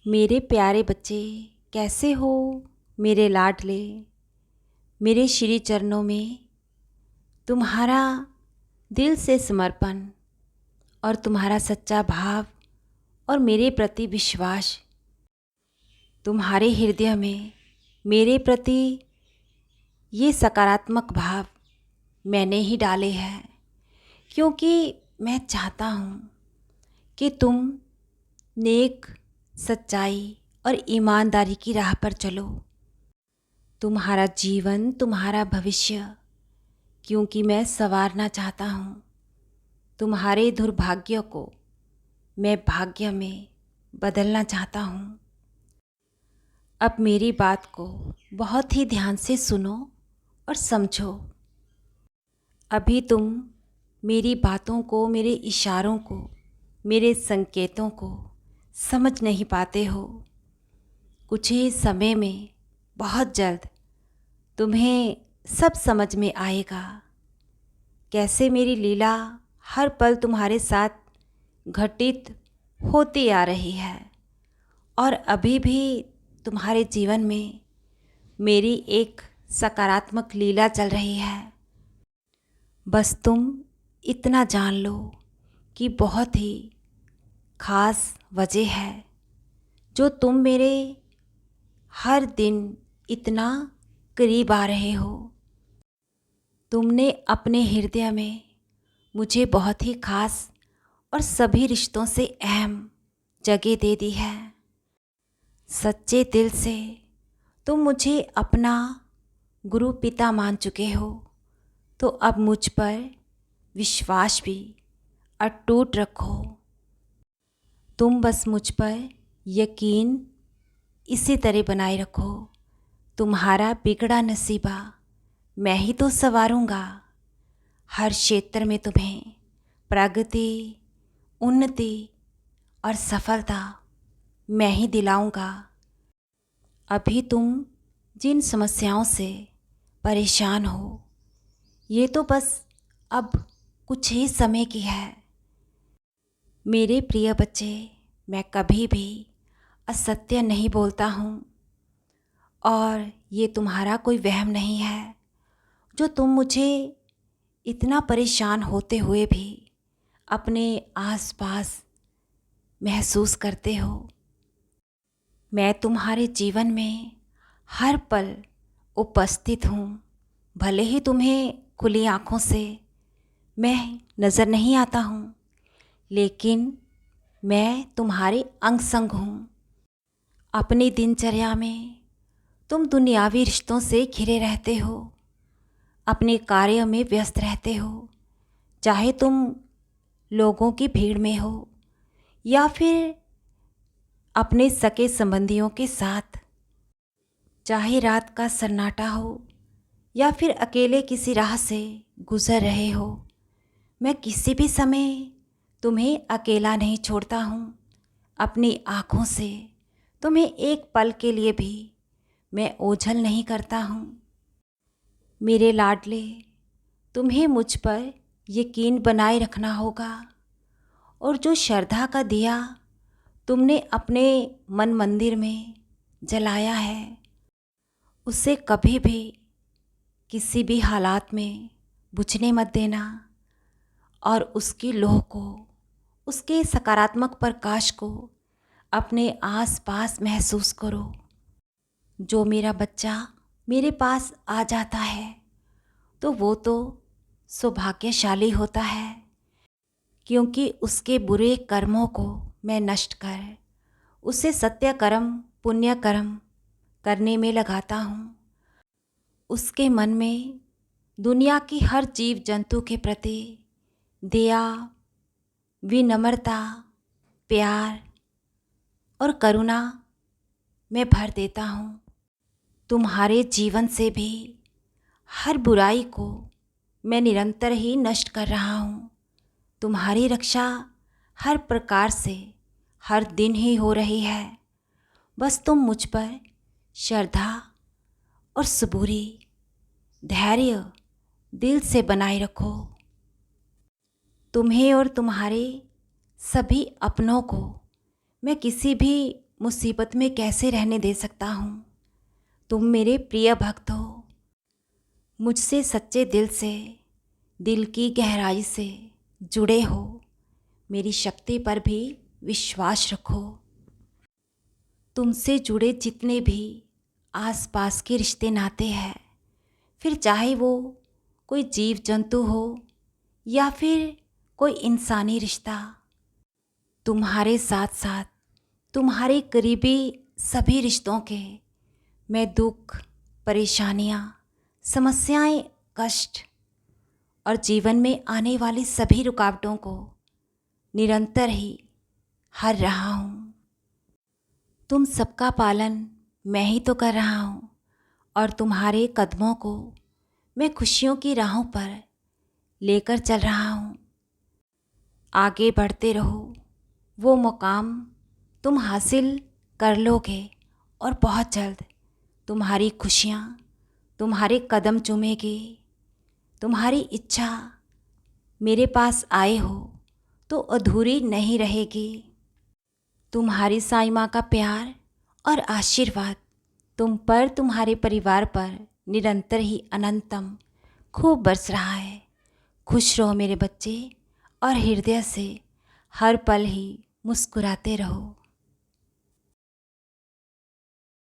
मेरे प्यारे बच्चे, कैसे हो मेरे लाडले। मेरे श्री चरणों में तुम्हारा दिल से समर्पण और तुम्हारा सच्चा भाव और मेरे प्रति विश्वास, तुम्हारे हृदय में मेरे प्रति ये सकारात्मक भाव मैंने ही डाले हैं, क्योंकि मैं चाहता हूँ कि तुम नेक, सच्चाई और ईमानदारी की राह पर चलो। तुम्हारा जीवन, तुम्हारा भविष्य, क्योंकि मैं संवारना चाहता हूँ। तुम्हारे दुर्भाग्य को मैं भाग्य में बदलना चाहता हूँ। अब मेरी बात को बहुत ही ध्यान से सुनो और समझो। अभी तुम मेरी बातों को, मेरे इशारों को, मेरे संकेतों को समझ नहीं पाते हो। कुछ ही समय में, बहुत जल्द तुम्हें सब समझ में आएगा, कैसे मेरी लीला हर पल तुम्हारे साथ घटित होती आ रही है और अभी भी तुम्हारे जीवन में मेरी एक सकारात्मक लीला चल रही है। बस तुम इतना जान लो कि बहुत ही ख़ास वजह है जो तुम मेरे हर दिन इतना करीब आ रहे हो। तुमने अपने हृदय में मुझे बहुत ही ख़ास और सभी रिश्तों से अहम जगह दे दी है। सच्चे दिल से तुम मुझे अपना गुरु पिता मान चुके हो, तो अब मुझ पर विश्वास भी अटूट रखो। तुम बस मुझ पर यकीन इसी तरह बनाए रखो। तुम्हारा बिगड़ा नसीबा मैं ही तो संवारूंगा। हर क्षेत्र में तुम्हें प्रगति, उन्नति और सफलता मैं ही दिलाऊंगा। अभी तुम जिन समस्याओं से परेशान हो, ये तो बस अब कुछ ही समय की है। मेरे प्रिय बच्चे, मैं कभी भी असत्य नहीं बोलता हूँ और ये तुम्हारा कोई वहम नहीं है जो तुम मुझे इतना परेशान होते हुए भी अपने आसपास महसूस करते हो। मैं तुम्हारे जीवन में हर पल उपस्थित हूँ। भले ही तुम्हें खुली आँखों से मैं नज़र नहीं आता हूँ, लेकिन मैं तुम्हारे अंग संग हूँ। अपनी दिनचर्या में तुम दुनियावी रिश्तों से घिरे रहते हो, अपने कार्य में व्यस्त रहते हो, चाहे तुम लोगों की भीड़ में हो या फिर अपने सगे संबंधियों के साथ, चाहे रात का सन्नाटा हो या फिर अकेले किसी राह से गुजर रहे हो। मैं किसी भी समय तुम्हें अकेला नहीं छोड़ता हूँ। अपनी आँखों से तुम्हें एक पल के लिए भी मैं ओझल नहीं करता हूँ। मेरे लाडले, तुम्हें मुझ पर यकीन बनाए रखना होगा और जो श्रद्धा का दिया तुमने अपने मन मंदिर में जलाया है, उसे कभी भी किसी भी हालात में बुझने मत देना और उसकी लौह को, उसके सकारात्मक प्रकाश को अपने आस पास महसूस करो। जो मेरा बच्चा मेरे पास आ जाता है तो वो तो सौभाग्यशाली होता है, क्योंकि उसके बुरे कर्मों को मैं नष्ट कर उसे सत्य कर्म, पुण्य कर्म करने में लगाता हूँ। उसके मन में दुनिया की हर जीव जंतु के प्रति दया, विनम्रता, प्यार और करुणा मैं भर देता हूँ। तुम्हारे जीवन से भी हर बुराई को मैं निरंतर ही नष्ट कर रहा हूँ। तुम्हारी रक्षा हर प्रकार से हर दिन ही हो रही है। बस तुम मुझ पर श्रद्धा और सबूरी, धैर्य दिल से बनाए रखो। तुम्हें और तुम्हारे सभी अपनों को मैं किसी भी मुसीबत में कैसे रहने दे सकता हूँ। तुम मेरे प्रिय भक्त हो। मुझसे सच्चे दिल से, दिल की गहराई से जुड़े हो। मेरी शक्ति पर भी विश्वास रखो। तुमसे जुड़े जितने भी आसपास के रिश्ते नाते हैं, फिर चाहे वो कोई जीव जंतु हो या फिर कोई इंसानी रिश्ता, तुम्हारे साथ साथ तुम्हारे करीबी सभी रिश्तों के मैं दुख, परेशानियाँ, समस्याएं, कष्ट और जीवन में आने वाली सभी रुकावटों को निरंतर ही हर रहा हूँ। तुम सबका पालन मैं ही तो कर रहा हूँ और तुम्हारे कदमों को मैं खुशियों की राहों पर लेकर चल रहा हूँ। आगे बढ़ते रहो, वो मुकाम तुम हासिल कर लोगे और बहुत जल्द तुम्हारी खुशियाँ तुम्हारे कदम चूमेगी। तुम्हारी इच्छा मेरे पास आए हो तो अधूरी नहीं रहेगी। तुम्हारी साईं माँ का प्यार और आशीर्वाद तुम पर, तुम्हारे परिवार पर निरंतर ही अनंतम खूब बरस रहा है। खुश रहो मेरे बच्चे और हृदय से हर पल ही मुस्कुराते रहो।